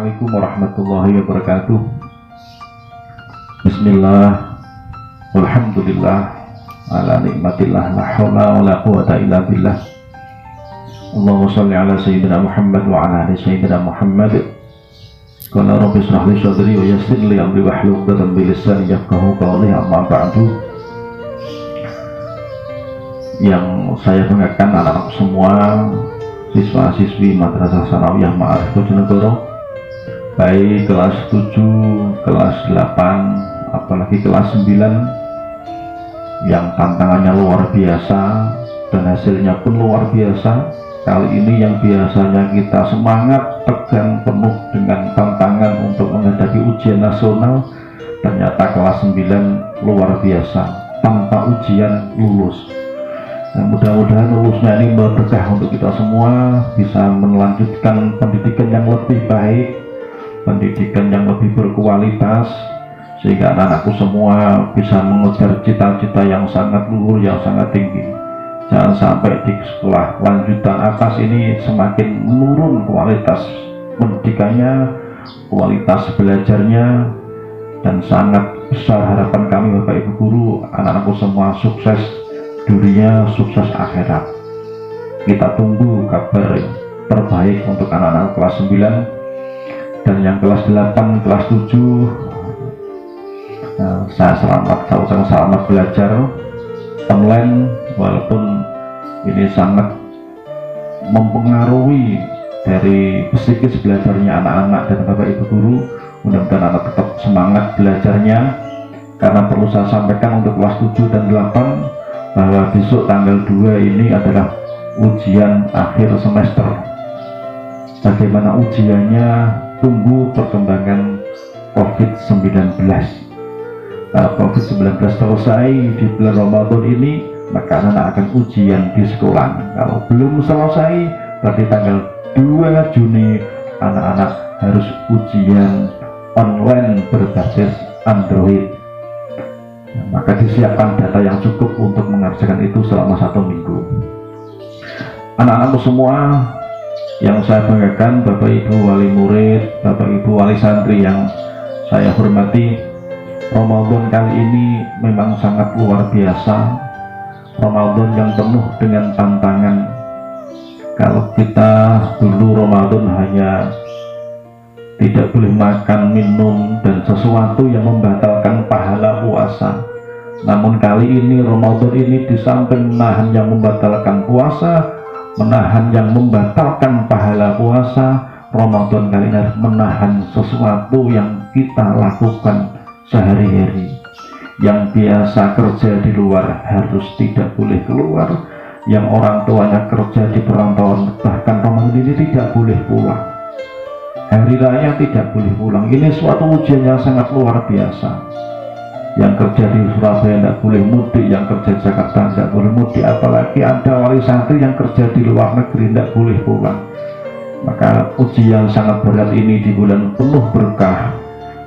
Assalamualaikum warahmatullahi wabarakatuh. Bismillah, walhamdulillah, ala nikmatillah, la hawla wa la quwata illa billah. Allahumma salli ala sayyidina Muhammad wa ala ali sayyidina Muhammad. Qala rabbi shrah li sadri wa yassir li amri wahlul 'uqdatam min lisani yafqahu qawli, amma ba'du. Yang saya banggakan anak-anak semua, siswa-siswi Madrasah Sanawiyah Ma'arif Bojonegoro, baik kelas 7, kelas 8, apalagi kelas 9, yang tantangannya luar biasa dan hasilnya pun luar biasa. Kali ini yang biasanya kita semangat, tegang, penuh dengan tantangan untuk menghadapi ujian nasional, ternyata kelas 9 luar biasa, tanpa ujian lulus. Nah, mudah-mudahan lulusnya ini berkah untuk kita semua, bisa melanjutkan pendidikan yang lebih baik, pendidikan yang lebih berkualitas, sehingga anak-anakku semua bisa mengejar cita-cita yang sangat luhur, yang sangat tinggi. Jangan sampai di sekolah lanjutan atas ini semakin menurun kualitas pendidikannya, kualitas belajarnya, dan sangat besar harapan kami Bapak Ibu Guru, anak-anakku semua sukses dunia, sukses akhirat. Kita tunggu kabar terbaik untuk anak-anak kelas 9 dan yang kelas 8, kelas 7. Saya ucapkan selamat belajar online, walaupun ini sangat mempengaruhi dari psikis belajarnya anak-anak dan Bapak Ibu Guru. Mudah-mudahan anak tetap semangat belajarnya, karena perlu saya sampaikan untuk kelas 7 dan 8 bahwa besok tanggal 2 ini adalah ujian akhir semester. Bagaimana ujiannya? Tunggu perkembangan COVID-19. Kalau COVID-19 selesai di bulan Ramadan ini, maka anak akan ujian di sekolah. Kalau belum selesai, berarti tanggal 2 Juni anak-anak harus ujian online berbasis Android. Maka disiapkan data yang cukup untuk mengerjakan itu selama 1 minggu. Anak-anakku semua yang saya banggakan, Bapak Ibu wali murid, Bapak Ibu wali santri yang saya hormati, Ramadan kali ini memang sangat luar biasa. Ramadan yang penuh dengan tantangan. Kalau kita dulu Ramadan hanya tidak boleh makan, minum, dan sesuatu yang membatalkan pahala puasa. Namun kali ini Ramadan ini di samping menahan yang membatalkan puasa, menahan yang membatalkan pahala puasa, Ramadan kali ini harus menahan sesuatu yang kita lakukan sehari-hari. Yang biasa kerja di luar harus tidak boleh keluar. Yang orang tuanya kerja di perantauan, bahkan Ramadan ini tidak boleh pulang. Hari raya tidak boleh pulang. Ini suatu ujian yang sangat luar biasa. Yang kerja di Surabaya tidak boleh mudik, yang kerja di Jakarta tidak boleh mudik, apalagi ada wali santri yang kerja di luar negeri tidak boleh pulang. Maka ujian sangat berat ini di bulan penuh berkah,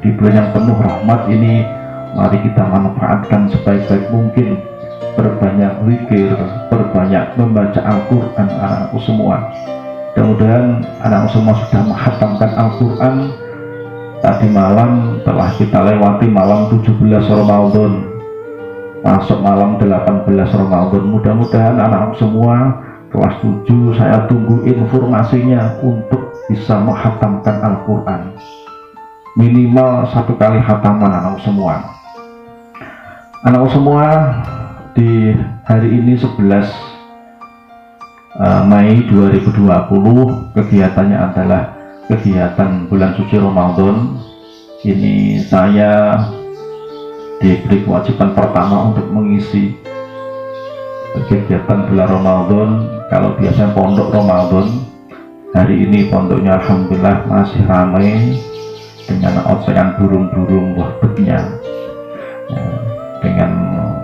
di bulan yang penuh rahmat ini, mari kita manfaatkan sebaik-baik mungkin. Berbanyak zikir, berbanyak membaca Al-Quran anakku semua. Mudah-mudahan anak semua sudah menghatamkan Al-Quran. Tadi malam telah kita lewati malam 17 Ramadan, masuk malam 18 Ramadan. Mudah-mudahan anak semua kelas 7 saya tunggu informasinya untuk bisa menghatamkan Al-Quran. Minimal 1 kali khataman anak semua. Anak semua di hari ini 11 Mei 2020, kegiatannya adalah kegiatan bulan suci Ramadan. Ini saya diberi kewajiban pertama untuk mengisi kegiatan bulan Ramadan. Kalau biasanya pondok Ramadan, hari ini pondoknya alhamdulillah masih ramai dengan ocehan burung-burung wahbetnya, dengan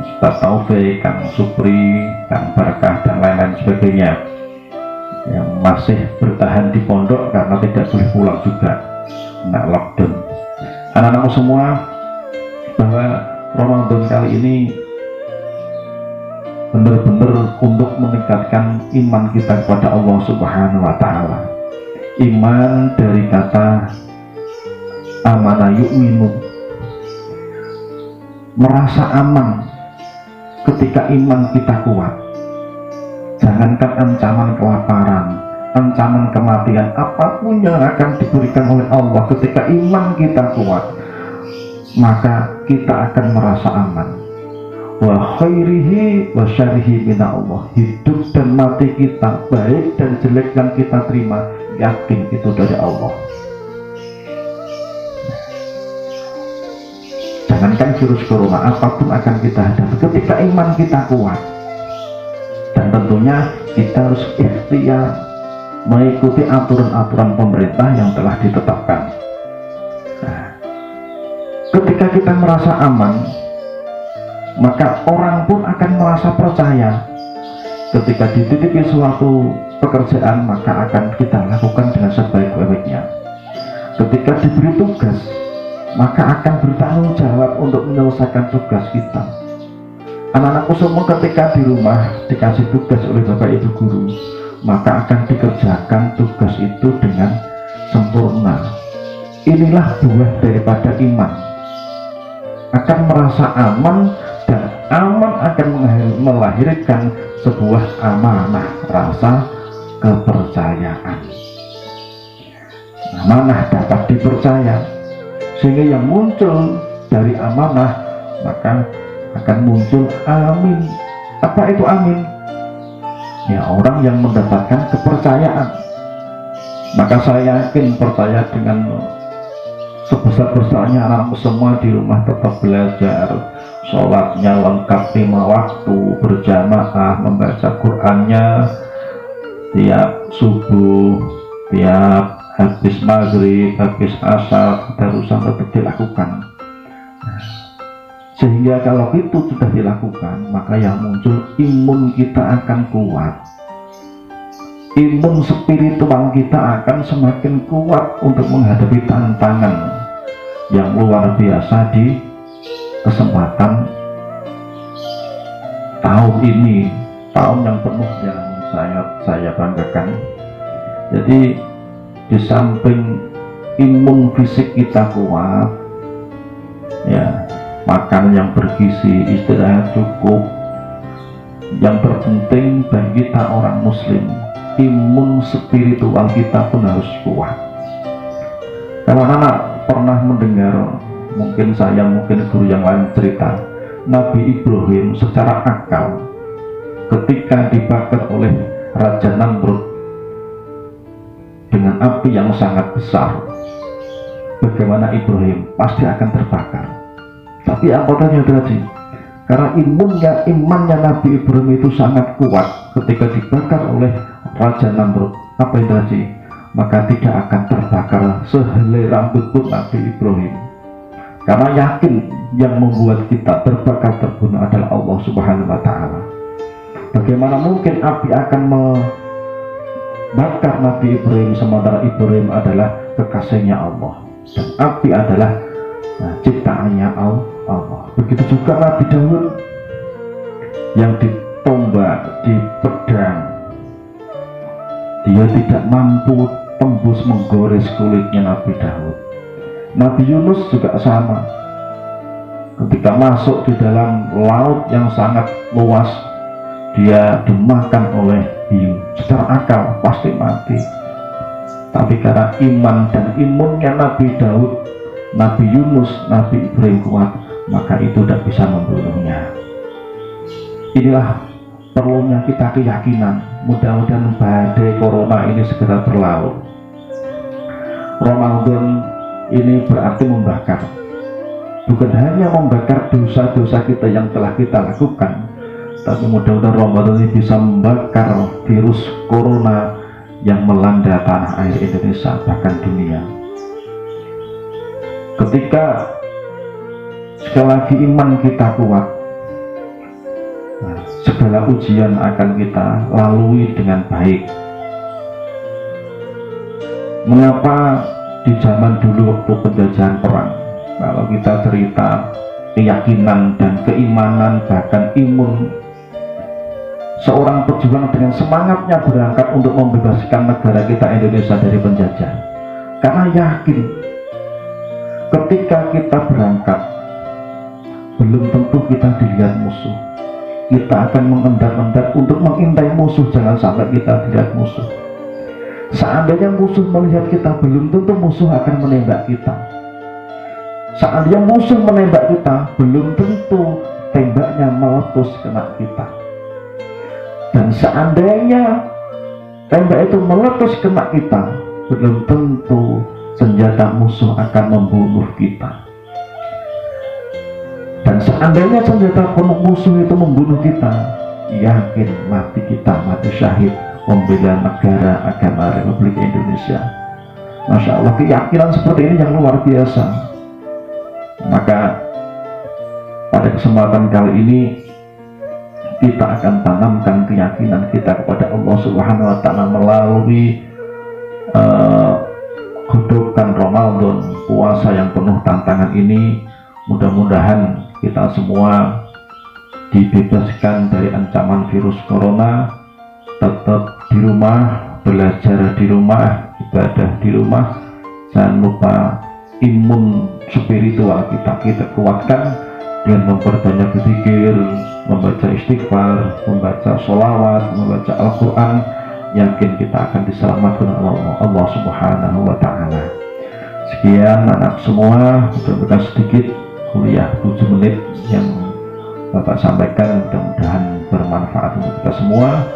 Ustaz Taufik, Kang Supri, Kang Barakah, dan lain-lain sebagainya yang masih bertahan di pondok karena tidak boleh pulang juga, kena lockdown. Anak-anakku semua, bahwa Ramadan kali ini benar-benar untuk meningkatkan iman kita kepada Allah Subhanahu wa Ta'ala. Iman dari kata amana yu'minu, merasa aman ketika iman kita kuat. Jangankan ancaman kelaparan, ancaman kematian, apapun yang akan diberikan oleh Allah, ketika iman kita kuat, maka kita akan merasa aman. Wa khairihi wa syarihi minallah, hidup dan mati kita, baik dan jelek yang kita terima, yakin itu dari Allah. Jangankan virus corona, apapun akan kita hadapi ketika iman kita kuat. Dan tentunya kita harus ikhtiar mengikuti aturan-aturan pemerintah yang telah ditetapkan. Nah, ketika kita merasa aman, maka orang pun akan merasa percaya. Ketika dititipi suatu pekerjaan, maka akan kita lakukan dengan sebaik-baiknya. Ketika diberi tugas, maka akan bertanggung jawab untuk menyelesaikan tugas kita. Anak-anakku semua ketika di rumah dikasih tugas oleh Bapak Ibu guru, maka akan dikerjakan tugas itu dengan sempurna. Inilah buah daripada iman. Akan merasa aman, dan aman akan melahirkan sebuah amanah, rasa kepercayaan. Amanah dapat dipercaya, sehingga yang muncul dari amanah maka akan muncul amin. Apa itu amin? Ya, orang yang mendapatkan kepercayaan. Maka saya yakin, percaya dengan sebesar-besarnya anak semua di rumah tetap belajar, sholatnya lengkap 5 waktu, berjamaah, membaca Qur'annya tiap subuh, tiap habis maghrib, habis asar, terusan tetap dilakukan. Sehingga kalau itu sudah dilakukan, maka yang muncul imun kita akan kuat. Imun spiritual kita akan semakin kuat untuk menghadapi tantangan yang luar biasa di kesempatan tahun ini, tahun yang penuh yang saya banggakan. Jadi di samping imun fisik kita kuat, ya, makan yang bergizi, istirahat cukup, yang terpenting bagi kita orang muslim, imun spiritual kita pun harus kuat. Kalau anak pernah mendengar, mungkin saya, mungkin guru yang lain cerita, Nabi Ibrahim secara akal ketika dibakar oleh Raja Namrud dengan api yang sangat besar, bagaimana Ibrahim pasti akan terbakar. Tapi apa terjadi? Karena imannya Nabi Ibrahim itu sangat kuat, ketika dibakar oleh Raja Namrud, apa yang terjadi? Maka tidak akan terbakar sehelai rambut pun Nabi Ibrahim. Karena yakin yang membuat kita terbakar terbunuh adalah Allah Subhanahu wa Ta'ala. Bagaimana mungkin api akan membakar Nabi Ibrahim, sementara Ibrahim adalah kekasihnya Allah, dan api adalah ciptaannya Allah. Begitu juga Nabi Daud yang ditombak, di pedang, dia tidak mampu tembus menggores kulitnya Nabi Daud. Nabi Yunus juga sama, ketika masuk di dalam laut yang sangat luas, dia dimakan oleh hiu. Secara akal pasti mati, tapi karena iman dan imunnya Nabi Daud, Nabi Yunus, Nabi Ibrahim kuat, maka itu tidak bisa membunuhnya. Inilah perlunya kita keyakinan. Mudah-mudahan badai corona ini segera berlalu. Ramadan ini berarti membakar, bukan hanya membakar dosa-dosa kita yang telah kita lakukan, tapi mudah-mudahan Ramadan ini bisa membakar virus corona yang melanda tanah air Indonesia, bahkan dunia. Ketika sekali lagi iman kita kuat, segala ujian akan kita lalui dengan baik. Mengapa di zaman dulu waktu penjajahan perang, kalau kita cerita keyakinan dan keimanan, bahkan imun, seorang pejuang dengan semangatnya berangkat untuk membebaskan negara kita Indonesia dari penjajah, karena yakin ketika kita berangkat, belum tentu kita dilihat musuh. Kita akan mengendap-endap untuk mengintai musuh, jangan sampai kita dilihat musuh. Seandainya musuh melihat kita, belum tentu musuh akan menembak kita. Seandainya musuh menembak kita, belum tentu tembaknya meletus kena kita. Dan seandainya tembak itu meletus kena kita, belum tentu senjata musuh akan membunuh kita. Dan seandainya senjata musuh itu membunuh kita, yakin mati kita, mati syahid membela negara agama Republik Indonesia. Masya Allah, keyakinan seperti ini yang luar biasa. Maka pada kesempatan kali ini kita akan tanamkan keyakinan kita kepada Allah Subhanahu wa Ta'ala melalui godokan Ramadan, puasa yang penuh tantangan ini. Mudah-mudahan kita semua dibebaskan dari ancaman virus corona, tetap di rumah, belajar di rumah, ibadah di rumah. Jangan lupa imun spiritual kita kuatkan dengan memperbanyak berzikir, membaca istighfar, membaca sholawat, membaca Al-Quran. Yakin kita akan diselamatkan oleh Allah Subhanahu wa Ta'ala. Sekian anak semua, mudah-mudahan sedikit kuliah 7 menit yang Bapak sampaikan mudah-mudahan bermanfaat untuk kita semua.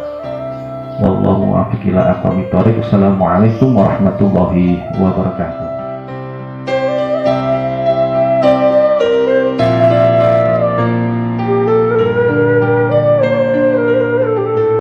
Wallahu muwaffiq ila aqwamit thoriq. Assalamualaikum warahmatullahi wabarakatuh.